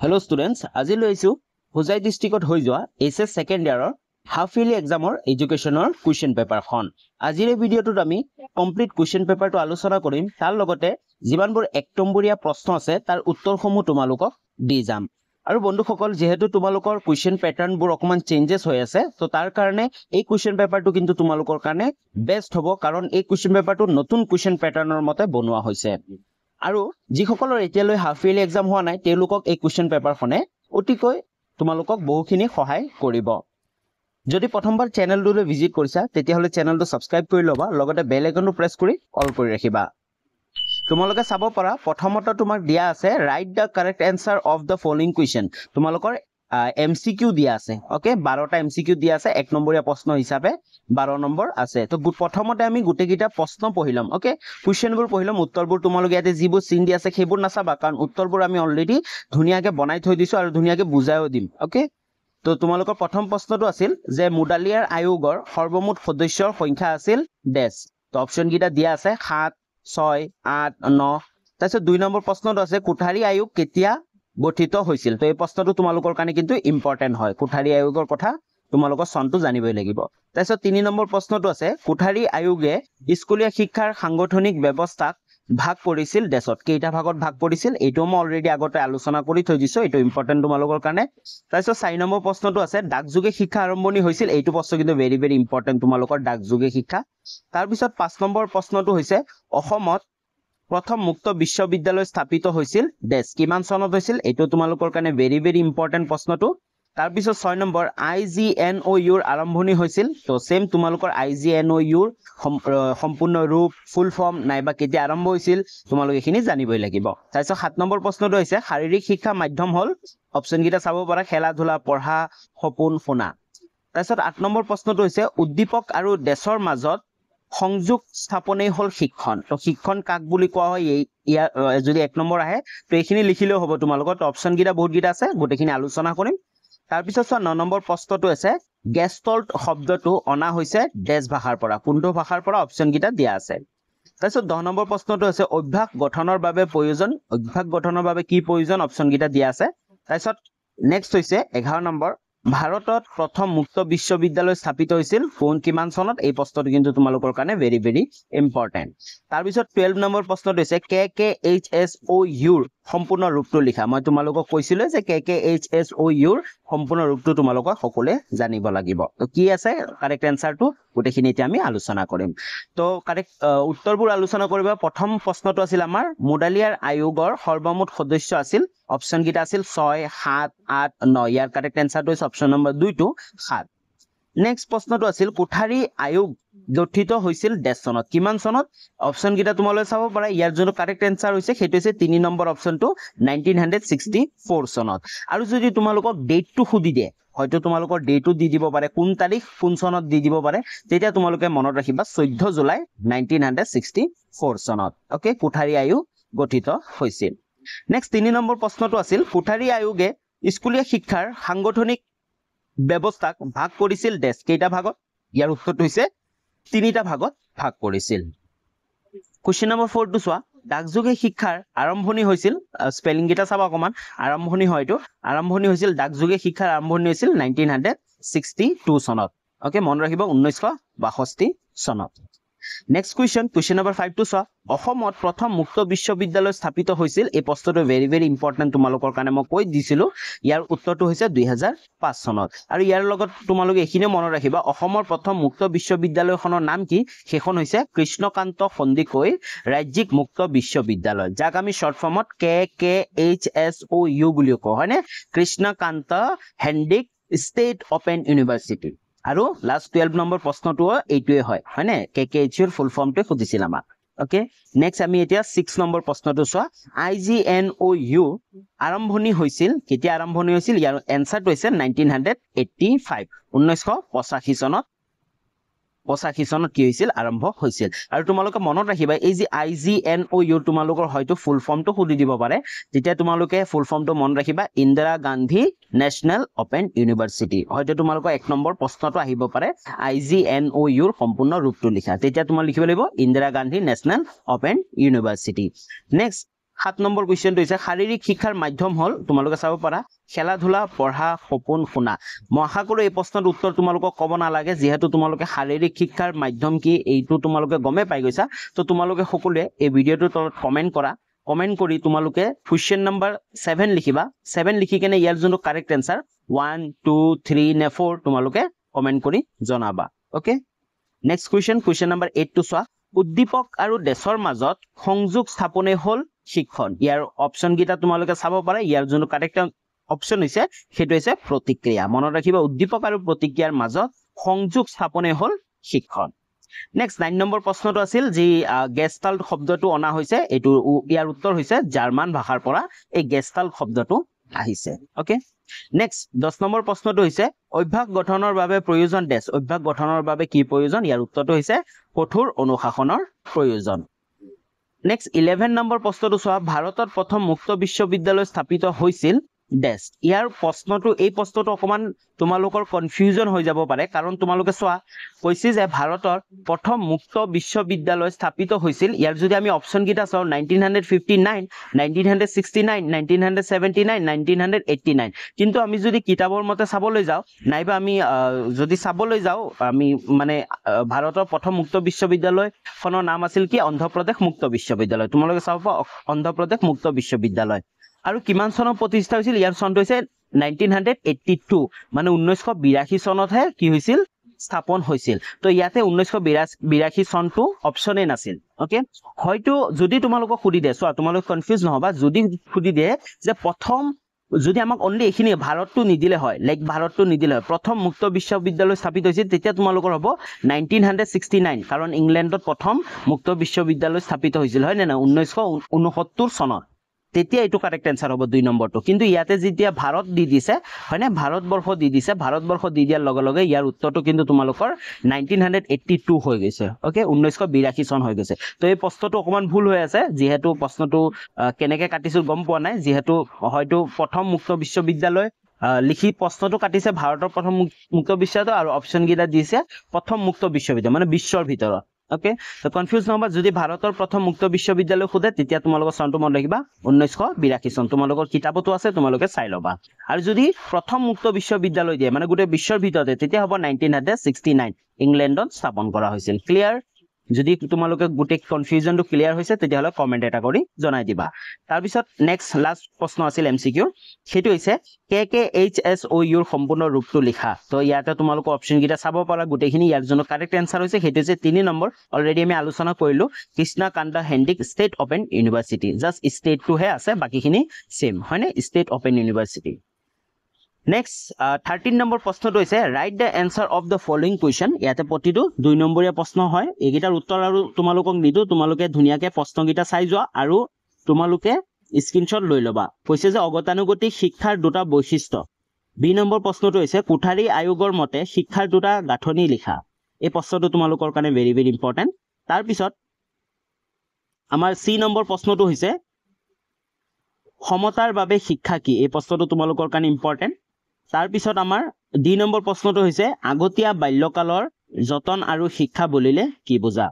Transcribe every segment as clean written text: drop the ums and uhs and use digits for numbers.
Hello students, আজি লৈছো হুজাই ডিস্ট্ৰিক্টত হৈ যোৱা এছএছ সেকেন্ড ইয়াৰৰ হাফ ইয়াৰলি এক্সামৰ এডুকেশনৰ কোৱেশ্চন পেপাৰ খন আজিৰ এই ভিডিঅটোত আমি কমপ্লিট কোৱেশ্চন পেপাৰটো আলোচনা কৰিম তাৰ লগতে যিমানবোৰ এক নম্বৰীয়া প্ৰশ্ন আছে তাৰ উত্তৰসমূহ তোমালোকক দি যাম আৰু বন্ধুসকল যেহেতু তোমালোকৰ কোৱেশ্চন প্যাটাৰ্নবোৰ অকমান চেঞ্জেস হৈ আছে তো তাৰ কাৰণে এই কোৱেশ্চন পেপাৰটো কিন্তু তোমালোকৰ কাৰণে বেস্ট হ'ব কাৰণ এই কোৱেশ্চন পেপাৰটো নতুন কোৱেশ্চন প্যাটাৰ্নৰ মতে বনোৱা হৈছে আৰু যিসকলৰ এতিয়ালৈ হাফ ইয়াৰলি এক্সাম হোৱা নাই তেওঁলোকক এই কোৱেশ্চন পেপাৰখনে অতিকৈ তোমালোকক বহুখিনি সহায় কৰিব যদি প্ৰথমবাৰ চেনেলটোলৈ ভিজিট কৰিছা তেতিয়াহলে চেনেলটো সাবস্ক্ৰাইব কৰি লবা লগতে বেল আইকনটো প্ৰেছ কৰি অল কৰি ৰাখিবা তোমালোকে চাব পাৰা প্ৰথমতে তোমাক দিয়া আছে right the correct answer of the following question তোমালোকৰ এমসিকিউ দিয়া আছে ওকে 12টা এমসিকিউ দিয়া আছে এক নম্বৰীয়া প্ৰশ্ন হিচাপে 12 নম্বৰ আছে তো প্ৰথমতে আমি গুটেকিটা প্ৰশ্ন পঢ়িলাম ওকে কোৱেশ্চনবোৰ পঢ়িলাম উত্তৰবোৰ তোমালোকে ইয়াতে যিবোৰ চিন দিয়া আছে সেইবোৰ নাচাবা কাৰণ উত্তৰবোৰ আমি অলৰেডি ধুনিয়াকে বনাই থৈ দিছো আৰু ধুনিয়াকে বুজাইও দিম ওকে তো তোমালোকৰ প্ৰথম প্ৰশ্নটো আছিল যে মুডালিয়াৰ আয়োগৰ সৰ্বমুঠ সদস্যৰ সংখ্যা আছিল ডেশ তো অপচন গিটা দিয়া আছে 7 6 8 9 তাৰপিছত 2 নম্বৰ প্ৰশ্নটো আছে কোঠাৰী আয়োগ কেতিয়া গঠিত হৈছিল তো এই প্ৰশ্নটো তোমালোকৰ কাৰণে কিন্তু ইম্পৰ্টেন্ট হয় কোঠাৰী আয়োগৰ কথা তোমালোকৰ সনটো জানিবই লাগিব তাৰপিছত 3 নম্বৰ প্ৰশ্নটো আছে কোঠাৰী আয়োগে স্কুলীয়া শিক্ষাৰ সাংগঠনিক ব্যৱস্থাক ভাগ কৰিছিল ডেশত কেইটা ভাগত ভাগ কৰিছিল এইটো মই অলৰেডি আগতে আলোচনা কৰি থৈ দিছো এইটো ইম্পৰ্টেন্ট তোমালোকৰ কাৰণে তাৰপিছত 4 নম্বৰ প্ৰশ্নটো আছে ডাকযোগে শিক্ষা আৰম্ভণি হৈছিল এইটো প্ৰশ্ন কিন্তু ভেৰি ভেৰি ইম্পৰ্টেন্ট তোমালোকৰ ডাকযোগে শিক্ষা তাৰপিছত 5 নম্বৰ প্ৰশ্নটো হৈছে অসমত প্ৰথম মুক্ত বিশ্ববিদ্যালয় স্থাপিত হৈছিল ডেশ কিমান চনত হৈছিল এইটো তোমালোকৰ কাৰণে ভেৰি ভেৰি ইম্পৰ্টেন্ট প্ৰশ্নটো তাৰপিছত 6 নম্বৰ IGNOUৰ আৰম্ভণি হৈছিল তো সেম তোমালোকৰ IGNOUৰ সম্পূৰ্ণ ৰূপ ফুল ফৰ্ম নাইবা কেতিয়া আৰম্ভ হৈছিল তোমালোক এখিনি জানিবই লাগিব তাৰপিছত 7 নম্বৰ প্ৰশ্নটো হৈছে শাৰীৰিক শিক্ষা মাধ্যম হল অপচন গিটা চাব পাৰা খেলা ধুলা পঢ়া সপোন শুনা তাৰপিছত 8 নম্বৰ প্ৰশ্নটো হৈছে উদ্দীপক আৰু দেশৰ মাজত সংযোগ স্থাপনেই হল শিক্ষণ তো শিক্ষণ কাক বুলি কোৱা হয় যদি 1 নম্বৰ আহে তো এখিনি লিখিলেও হ'ব তোমালোকৰ অপচন গিটা বহুত গিটা আছে গোটেখিনি আলোচনা কৰিম তাৰপিছত 9 নম্বৰ প্ৰশ্নটো আছে গেষ্টল্ট শব্দটো অনা হৈছে ডেশ ভাষাৰ পৰা কোনটো ভাষাৰ পৰা অপচন গিটা দিয়া আছে তাৰপিছত 10 নম্বৰ প্ৰশ্নটো আছে অভ্যাস গঠনৰ বাবে কি প্ৰয়োজন অপচন গিটা দিয়া আছে তাৰপিছত নেক্সট হৈছে 11 নম্বৰ ভাৰতত প্ৰথম মুক্ত বিশ্ববিদ্যালয় স্থাপিত হৈছিল কোন কিমান চনত এই প্ৰশ্নটো কিন্তু তোমালোকৰ কাৰণে ভেৰি ভেৰি ইম্পৰ্টেন্ট তাৰপিছত 12 নম্বৰ প্ৰশ্নটো হৈছে KKHSOUৰ সম্পূৰ্ণ ৰূপটো লিখা মই তোমালোকক কৈছিলো যে KKHSOUৰ সম্পূৰ্ণ ৰূপটো তোমালোকক সকলোৱে জানিব লাগিব তো কি আছে কাৰেক্ট আনসাৰটো গোটেখিনি এতিয়া আমি আলোচনা কৰিম তো কাৰেক্ট উত্তৰবোৰ আলোচনা কৰিবা প্ৰথম প্ৰশ্নটো আছিল আমাৰ মুডালিয়াৰ আয়োগৰ সৰ্বমুঠ সদস্য আছিল অপচন গিটা আছিল 6 7 8 9 ইয়াৰ কাৰেক্ট আনসাৰটো হৈছে অপচন নম্বৰ 2 টু 7 নেক্সট প্ৰশ্নটো আছিল কোঠাৰী আয়োগ গঠিত হৈছিল ডেশ চনত কিমান চনত অপচন গিটা তোমালৈ চাব পাৰা ইয়াৰ যোনটো কাৰেক্ট আনসাৰ হৈছে সেইটো হৈছে 3 নম্বৰ অপচনটো 1964 চনত আৰু যদি তোমালোকক ডেটটো খুদি দিয়ে হয়তো তোমালোকৰ ডেটটো দি দিব পাৰে কোন তাৰিখ কোন চনত দি দিব পাৰে তেতিয়া তোমালোকে মনত ৰাখিবা 14 জুলাই 1964 চনত ওকে কোঠাৰী আয়োগ গঠিত হৈছিল নেক্সট 3 নম্বৰ প্ৰশ্নটো আছিল কোঠাৰী আয়োগে স্কুলীয়া শিক্ষাৰ সাংগঠনিক ব্যৱস্থাক ভাগ কৰিছিল ডেশ কেইটা ভাগত ইয়াৰ উত্তৰটো হৈছে 3টা ভাগত ভাগ কৰিছিল কোৱেশ্চন নম্বৰ 4 টো চোৱা ডাকযোগে শিক্ষাৰ আৰম্ভণি হৈছিল স্পেলিং গিটা চাবা অকমান আৰম্ভণি হয়তো আৰম্ভণি হৈছিল ডাকযোগে শিক্ষাৰ আৰম্ভণি হৈছিল 1962 চনত ওকে মন ৰাখিব 1962 চনত নেক্সট কোৱেশ্চন নম্বৰ 5 টো চোৱা অসমত প্ৰথম মুক্ত বিশ্ববিদ্যালয় স্থাপিত হৈছিল এই প্ৰশ্নটো ভেৰি ভেৰি ইম্পৰ্টেন্ট তোমালোকৰ কাৰণে মই কৈ দিছিলো ইয়াৰ উত্তৰটো হৈছে 2005 চনত আৰু ইয়াৰ লগত তোমালোকে এখিনিও মনত ৰাখিবা অসমৰ প্ৰথম মুক্ত বিশ্ববিদ্যালয়খনৰ নাম কি সেইখন হৈছে কৃষ্ণকান্ত সন্দিকৈ ৰাজ্যিক মুক্ত বিশ্ববিদ্যালয় যাক আমি শৰ্ট ফৰ্মত KKHSOU বুলি কওঁ হয়নে Krishnakanta Handique state open university আৰু লাষ্ট 12 নম্বৰ প্ৰশ্নটো এইটোৱে হয় হয়নে KKHৰ ফুল ফৰ্মটো খুদিছিল আমাক ওকে নেক্সট আমি এতিয়া 6 নম্বৰ প্ৰশ্নটো চোৱা IGNOU আৰম্ভণি হৈছিল কেতিয়া আৰম্ভণি হৈছিল ইয়াৰ আনসাৰটো হৈছে 1985 চনত 85 চনত কি হৈছিল আৰম্ভ হৈছিল আৰু তোমালোকে মনত ৰাখিবা এই যে IGNOU তোমালোকৰ হয়তো ফুল ফৰ্মটো খুদি দিব পাৰে যেতিয়া তোমালোকে ফুল ফৰ্মটো মন ৰাখিবা Indira Gandhi national open university হয়তো তোমালোকৰ 1 নম্বৰ প্ৰশ্নটো আহিব পাৰে IGNOUৰ সম্পূৰ্ণ ৰূপটো লিখা তেতিয়া তোমালোকে লিখিব লাগিব Indira Gandhi national open university next 7 number কুৱেশ্যনটো হৈছে শাৰীৰিক শিক্ষাৰ মাধ্যম হ'ল তোমালোকে চাব পাৰা খেলা ধূলা পঢ়া সপোন শুনা মই আশা কৰোঁ এই প্ৰশ্নৰ উত্তৰ তোমালোকক ক'ব নালাগে যিহেতু তোমালোকে শাৰীৰিক শিক্ষাৰ মাধ্যম কি এইটো তোমালোকে গমে পাই গৈছা তো তোমালোকে সকলোৱে এই ভিডিঅ'টোৰ তলত কমেন্ট কৰা কমেন্ট কৰি তোমালোকে কুৱেশ্যন নম্বৰ 7 লিখিবা 7 লিখি কেনে ইয়াৰ যোনটো কাৰেক্ট এনসাৰ 1 2 3 নে 4 তোমালোকে কমেন্ট কৰি জনাবা ওকে নেক্সট কুৱেশ্যন নম্বৰ 8 টো চোৱা উদ্দীপক আৰু দেশৰ মাজত সংযোগ স্থাপনে হ'ল শিক্ষণ ইয়াৰ অপচন গিটা তোমালোকে চাব পাৰা ইয়াৰ যোনটো কাৰেক্ট অপচন হৈছে সেইটো হৈছে প্ৰতিক্ৰিয়া মনত ৰাখিবা উদ্দীপক আৰু প্ৰতিক্ৰিয়াৰ মাজত সংযোগ স্থাপনে হ'ল শিক্ষণ নেক্সট 9 নম্বৰ প্ৰশ্নটো আছিল যি গেষ্টাল্ট শব্দটো অনা হৈছে এটো ইয়াৰ উত্তৰ হৈছে জাৰ্মান ভাষাৰ পৰা এই গেষ্টাল্ট শব্দটো আহিছে ওকে নেক্সট 10 নম্বৰ প্ৰশ্নটো হৈছে অভ্যাস গঠনৰ বাবে প্ৰয়োজন ডেছ অভ্যাস গঠনৰ বাবে কি প্ৰয়োজন ইয়াৰ উত্তৰটো হৈছে কঠোৰ অনুশাসনৰ প্ৰয়োজন নেক্সট 11 নম্বৰ প্ৰশ্নটো চোৱা ভাৰতত প্ৰথম মুক্ত বিশ্ববিদ্যালয় স্থাপিত হৈছিল ডেছ ইয়াৰ প্ৰশ্নটো এই প্ৰশ্নটো অকমান তোমালোকৰ কনফিউজন হৈ যাব পাৰে কাৰণ তোমালোকে চোৱা কৈছে যে ভাৰতৰ প্ৰথম মুক্ত বিশ্ববিদ্যালয় স্থাপিত হৈছিল ইয়াৰ যদি আমি অপচন গিটা চাও 1959 1969 1979 1989 কিন্তু আমি যদি কিতাপৰ মতে চাবলৈ যাও নাইবা আমি যদি চাবলৈ যাও আমি মানে ভাৰতৰ প্ৰথম মুক্ত বিশ্ববিদ্যালয় খনৰ নাম আছিল কি অন্ধ্ৰপ্ৰদেশ মুক্ত বিশ্ববিদ্যালয় তোমালোকে চাব অন্ধ্ৰপ্ৰদেশ মুক্ত বিশ্ববিদ্যালয় আৰু কিমান চনত প্ৰতিষ্ঠা হৈছিল ইয়াৰ চনটো হৈছে 1982 মানে 1982 চনতহে কি হৈছিল স্থাপন হৈছিল তো ইয়াতে 1982 চনটো অপচনে নাছিল ওকে হয়তো যদি তোমালোকক খুদি দে সো তোমালোক কনফিউজ নহবা যদি খুদি দে যে প্ৰথম যদি আমাক অনলি এখিনি ভাৰতটো নিদিলে হয় লাইক ভাৰতটো নিদিলে হয় প্ৰথম মুক্ত বিশ্ববিদ্যালয় স্থাপিত হৈছিল তেতিয়া তোমালোকৰ হ'ব 1969 কাৰণ ইংলেণ্ডত প্ৰথম মুক্ত বিশ্ববিদ্যালয় স্থাপিত হৈছিল হয় না 1969 চনত তেতিয়া এটো কারেক্ট आंसर হ'ব 2 নম্বৰটো কিন্তু ইয়াতে যেতিয়া ভাৰত দি দিছে হয়নে ভাৰতবৰ্ষ দি দিছে ভাৰতবৰ্ষ দি দিয়াৰ লগে লগে ইয়াৰ উত্তৰটো কিন্তু তোমালোকৰ 1982 হৈ গৈছে ওকে 1982 চন হৈ গৈছে তো এই প্ৰশ্নটো অকমান ভুল হৈ আছে যেহেতু প্ৰশ্নটো কেনেকে কাটিছিল গম পোৱা নাই যেহেতু হয়তো প্ৰথম মুক্ত বিশ্ববিদ্যালয় লিখি প্ৰশ্নটো কাটিছে ভাৰতৰ প্ৰথম মুক্ত বিশ্ববিদ্যালয় আৰু অপচন গিটা দিছে প্ৰথম মুক্ত বিশ্ববিদ্যালয় মানে বিশ্বৰ ভিতৰত ওকে তো কনফিউজ নহবা যদি ভাৰতৰ প্ৰথম মুক্ত বিশ্ববিদ্যালয় খুদে তেতিয়া তোমালোকৰ চনটো মন ৰাখিবা 1982 চন তোমালোকৰ কিতাপতো আছে তোমালোকে চাই লবা আৰু যদি প্ৰথম মুক্ত বিশ্ববিদ্যালয় দিয়ে মানে গোটে বিশ্বৰ ভিতৰতে তেতিয়া হ'ব 1969 ইংলেণ্ডত স্থাপন কৰা হৈছিল ক্লিয়াৰ যদি তোমালোকে গোটে কনফিউজনটো ক্লিয়াৰ হৈছে তেতিয়া হলে কমেন্ট এটা কৰি জনাই দিবা তাৰ পিছত নেক্সট লাষ্ট প্ৰশ্ন আছিল এমসিকিউ সেটো হৈছে KKHSOU ৰ সম্পূৰ্ণ ৰূপটো লিখা তো ইয়াতে তোমালোক অপচন গিটা চাব পাৰা গোটেখিনি ইয়াৰ জন্য কাৰেক্ট आंसर হৈছে সেটো হৈছে 3 নম্বৰ অলৰেডি আমি আলোচনা কৰিলো Krishna Kanta Handiqui state open university just state টু হে আছে বাকিখিনি সেম হয়নে state open university next 13 number প্ৰশ্নটো হৈছে right the answer of the following question ইয়াতে প্ৰতিটো 2 নম্বৰীয়া প্ৰশ্ন হয় এইগিটাৰ উত্তৰ আৰু তোমালোকক নিদু তোমালোকে ধুনিয়াকে প্ৰশ্নগিটা চাই যোৱা আৰু তোমালোকে স্ক্ৰিনশ্বট লৈ লবা কৈছে যে অগতানুগতিক শিক্ষাৰ দুটা বৈশিষ্ট্য বি নম্বৰ প্ৰশ্নটো হৈছে কোঠাৰী আয়োগৰ মতে শিক্ষাৰ দুটা গাঁথনি লিখা এই প্ৰশ্নটো তোমালোকৰ কাৰণে ভেৰি ভেৰি ইম্পৰ্টেন্ট তাৰ পিছত আমাৰ সি নম্বৰ প্ৰশ্নটো হৈছে সমতাৰ বাবে শিক্ষা কি এই প্ৰশ্নটো তোমালোকৰ কাৰণে ইম্পৰ্টেন্ট তাৰ পিছত আমাৰ ডি নম্বৰ প্ৰশ্নটো হৈছে আগতীয়া বাল্যকালৰ যতন আৰু শিক্ষা বুলিলে কি বুজা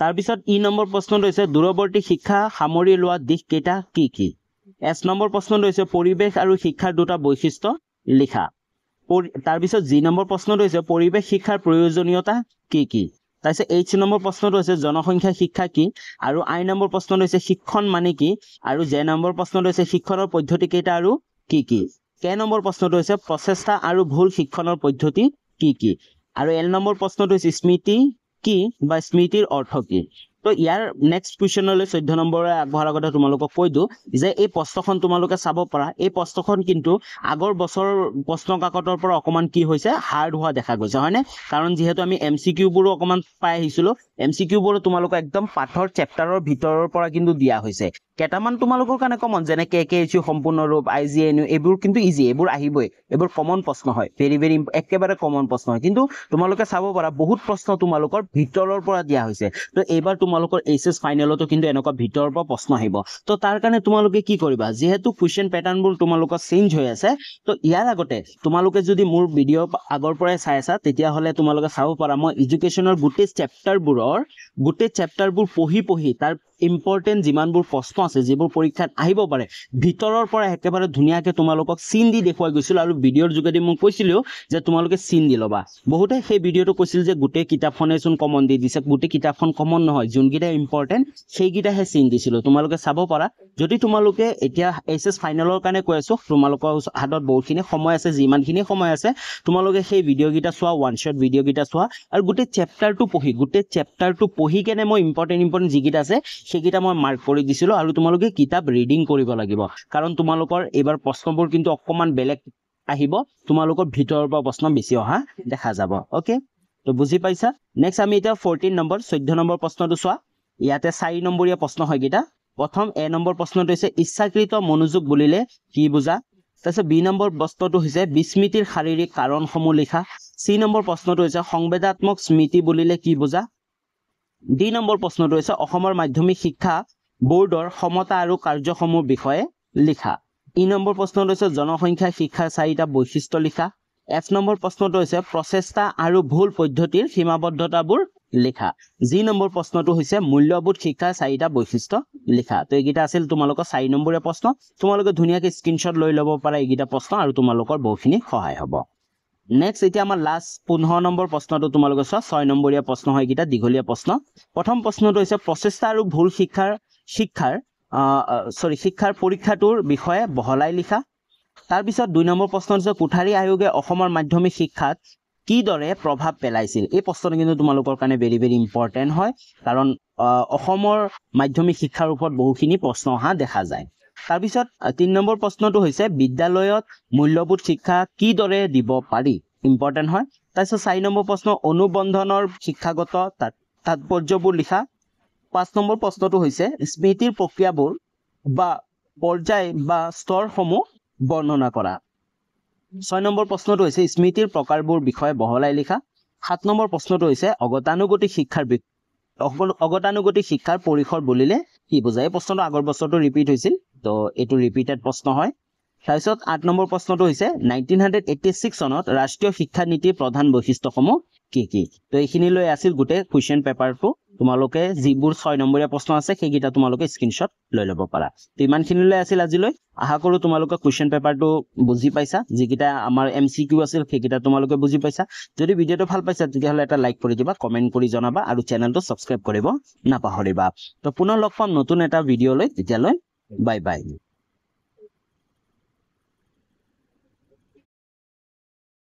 তাৰ পিছত ই নম্বৰ প্ৰশ্নটো হৈছে দূৰৱৰ্তী শিক্ষা সামৰি লোৱা দিশ কেইটা কি কি এস নম্বৰ প্ৰশ্নটো হৈছে পৰিবেশ আৰু শিক্ষাৰ দুটা বৈশিষ্ট্য লিখা তাৰ পিছত জি নম্বৰ প্ৰশ্নটো হৈছে পৰিবেশ শিক্ষাৰ প্ৰয়োজনীয়তা কি কি তাইছে এইচ নম্বৰ প্ৰশ্নটো হৈছে জনসংখ্যা শিক্ষা কি আৰু আই নম্বৰ প্ৰশ্নটো হৈছে শিক্ষণ মানে কি আৰু জে নম্বৰ প্ৰশ্নটো হৈছে শিক্ষণৰ পদ্ধতি কেইটা আৰু কি কি কে নম্বৰ প্ৰশ্নটো হৈছে প্ৰচেষ্টা আৰু ভুল শিক্ষণৰ পদ্ধতি কি কি আৰু এল নম্বৰ প্ৰশ্নটো হৈছে স্মৃতি কি বা স্মৃতিৰ অৰ্থ কি তো ইয়াৰ নেক্সট কুৱেশ্যনলৈ 14 নম্বৰৰ আগবঢ়াৰ কথা তোমালোকক কৈ দু যে এই প্ৰশ্নখন তোমালোকে চাব পাৰা এই প্ৰশ্নখন কিন্তু আগৰ বছৰ প্ৰশ্ন কাকতৰ পৰা অকমান কি হৈছে হাৰ্ড হোৱা দেখা গৈছে হয়নে কাৰণ যেহেতু আমি এমসিকিউ বোৰ অকমান পাই আহিছিলো এমসিকিউ বোৰ তোমালোকক একদম পাঠৰ চেপ্টাৰৰ ভিতৰৰ পৰা কিন্তু দিয়া হৈছে কেটামান তোমালোকৰ কাৰণে কমন যেনে KKHU সম্পূৰ্ণ ৰূপ IGNU এবোৰ কিন্তু ইজি এবোৰ আহিবই এবোৰ কমন প্ৰশ্ন হয় ভেৰি ভেৰি একেবাৰে কমন প্ৰশ্ন হয় কিন্তু তোমালোকে চাব পাৰা বহুত প্ৰশ্ন তোমালোকৰ ভিতৰৰ পৰা দিয়া হৈছে তো এবাৰ তোমালোকৰ এইচএস ফাইনেলতো কিন্তু এনেকুৱা ভিতৰৰ পৰা প্ৰশ্ন আহিব তো তাৰ কাৰণে তোমালোকে কি কৰিবা যেহেতু কোৱেশ্চন প্যাটাৰ্নবোৰ তোমালোকৰ চেঞ্জ হৈ আছে তো ইয়াৰ আগতে তোমালোকে যদি মোৰ ভিডিও আগৰ পৰাই চাই আছা তেতিয়া হলে তোমালোকে চাব পাৰা মই এডুকেশনৰ গোটেই চেপ্টাৰবোৰ পঢ়ি তাৰ ইম্পৰ্টেন্ট যিমানবোৰ প্ৰশ্ন আছে যিবোৰ পৰীক্ষাত আহিব পাৰে ভিতৰৰ পৰা একেবাৰে ধুনীয়াকে তোমালোকক চিন দি দেখুৱাই গৈছিল আৰু ভিডিঅ'ৰ যোগেদি মই কৈছিলো যে তোমালোকে চিন দি ল'বা বহুতে সেই ভিডিঅ'টো কৈছিল যে গোটেই কিতাপখনে চোন কমন দি দিছে গোটেই কিতাপখন কমন নহয় যোনকেইটা ইম্পৰ্টেন্ট সেইকেইটাহে চিন দিছিলো তোমালোকে চাব পাৰা যদি তোমালোকে এতিয়া এছএছ ফাইনেলৰ কাৰণে কৈ আছো তোমালোকৰ হাতত বহুতখিনি সময় আছে যিমানখিনি সময় আছে তোমালোকে সেই ভিডিঅ'কেইটা চোৱা ওৱান শ্বট ভিডিঅ'কেইটা চোৱা আৰু গোটেই চেপ্টাৰটো পঢ়ি কেনে মই ইম্পৰ্টেন্ট যিকেইটা আছে সেইকেইটা মই মাৰ্ক কৰি দিছিলো আৰু তোমালোকে কিতাপ ৰিডিং কৰিব লাগিব কাৰণ তোমালোকৰ এইবাৰ প্ৰশ্নবোৰ কিন্তু অকমান বেলেগ আহিব তোমালোকৰ ভিতৰৰ পৰা প্ৰশ্ন বেছি অহা দেখা যাব ওকে তো বুজি পাইছা নেক্সট আমি এটা 14 নম্বৰ 14 নম্বৰ প্ৰশ্নটো চোৱা ইয়াতে 4 নম্বৰীয়া প্ৰশ্ন হয় গিটা প্ৰথম এ নম্বৰ প্ৰশ্নটো হৈছে ইচ্ছাকৃত মনোযোগ বুলিলে কি বুজা তাৰপিছত বি নম্বৰ প্ৰশ্নটো হৈছে বিস্মৃতিৰ শাৰীৰিক কাৰণসমূহ লিখা সি নম্বৰ প্ৰশ্নটো হৈছে সংবেদাত্মক স্মৃতি বুলিলে কি বুজা ডি নম্বৰ প্ৰশ্নটো হৈছে অসমৰ মাধ্যমিক শিক্ষা বোৰ্ডৰ সমতা আৰু কাৰ্যসমূহৰ বিষয়ে লিখা ই নম্বৰ প্ৰশ্নটো হৈছে জনসংখ্যা শিক্ষাৰ 4টা বৈশিষ্ট্য লিখা এফ নম্বৰ প্ৰশ্নটো হৈছে প্ৰচেষ্টা আৰু ভুল পদ্ধতিৰ সীমাবদ্ধতাবোৰ লিখা জি নম্বৰ প্ৰশ্নটো হৈছে মূল্যবোধ শিক্ষাৰ 4টা বৈশিষ্ট্য লিখা তো এইকেইটা আছিল তোমালোকৰ 4 নম্বৰীয়া প্ৰশ্ন তোমালোকে ধুনীয়াকৈ স্ক্ৰীনশ্বট লৈ ল'ব পাৰা এইকেইটা প্ৰশ্ন আৰু তোমালোকৰ বহুখিনি সহায় হ'ব নেক্সট এতিয়া আমাৰ লাষ্ট 15 নম্বৰ প্ৰশ্নটো তোমালোকে চোৱা 6 নম্বৰীয়া প্ৰশ্ন হয় এইকেইটা দীঘলীয়া প্ৰশ্ন প্ৰথম প্ৰশ্নটো হৈছে প্ৰচেষ্টা আৰু ভুল শিক্ষাৰ পৰীক্ষাটোৰ বিষয়ে বহলাই লিখা তাৰ পিছত 2 নম্বৰ প্ৰশ্ন হৈছে কোঠাৰী আয়োগে অসমৰ মাধ্যমিক শিক্ষাত কি দৰে প্ৰভাৱ পেলাইছিল এই প্ৰশ্নটো কিন্তু তোমালোকৰ কাৰণে ভেৰি ভেৰি ইম্পৰ্টেন্ট হয় কাৰণ অসমৰ মাধ্যমিক শিক্ষাৰ ওপৰত বহুখিনি প্ৰশ্ন অহা দেখা যায় তাৰ পিছত 3 নম্বৰ প্ৰশ্নটো হৈছে বিদ্যালয়ত মূল্যবোধ শিক্ষা কি দৰে দিব পাৰি ইম্পৰ্টেন্ট হয় তাৰ পিছত 4 নম্বৰ প্ৰশ্ন অনুবন্ধনৰ শিক্ষাগত তাৎপৰ্যবোৰ লিখা 5 নম্বৰ প্ৰশ্নটো হৈছে স্মৃতিৰ প্ৰক্ৰিয়াবোৰ বা পৰ্যায় বা স্তৰসমূহ বৰ্ণনা কৰা 6 নম্বৰ প্ৰশ্নটো হৈছে স্মৃতিৰ প্ৰকাৰবোৰ বিষয়ে বহলাই লিখা 7 নম্বৰ প্ৰশ্নটো হৈছে অগতানুগতিক শিক্ষাৰ পৰিসৰ বুলিলে কি বুজায় এই প্ৰশ্নটো আগৰ বছৰটো ৰিপিট হৈছিল তো এটো ৰিপিটেড প্ৰশ্ন হয় তাৰপিছত 8 নম্বৰ প্ৰশ্নটো হৈছে 1986 চনত ৰাষ্ট্ৰীয় শিক্ষা নীতিৰ প্ৰধান বৈশিষ্ট্যসমূহ কি কি তো এইখিনি লৈ আছিল গোটেই কোৱেশ্চন পেপাৰটো তোমালোকে যিবোৰ 6 নম্বৰীয়া প্ৰশ্ন আছে সেইকেইটা তোমালোকে স্ক্ৰীনশ্বট লৈ ল'ব পাৰা তো ইমানখিনি লৈ আছিল আজিলৈ আশা কৰো তোমালোকে কোৱেশ্চন পেপাৰটো বুজি পাইছা যিকেইটা আমাৰ এমসিকিউ আছিল সেইকেইটা তোমালোকে বুজি পাইছা যদি ভিডিঅটো ভাল পাইছা তেতিয়াহলে এটা লাইক কৰি দিবা কমেন্ট কৰি জনাবা আৰু চেনেলটো সাবস্ক্ৰাইব কৰিব নাপাহৰিবা তো পুনৰ লগ পাম নতুন এটা ভিডিঅ লৈ তেতিয়ালৈ বাই বাই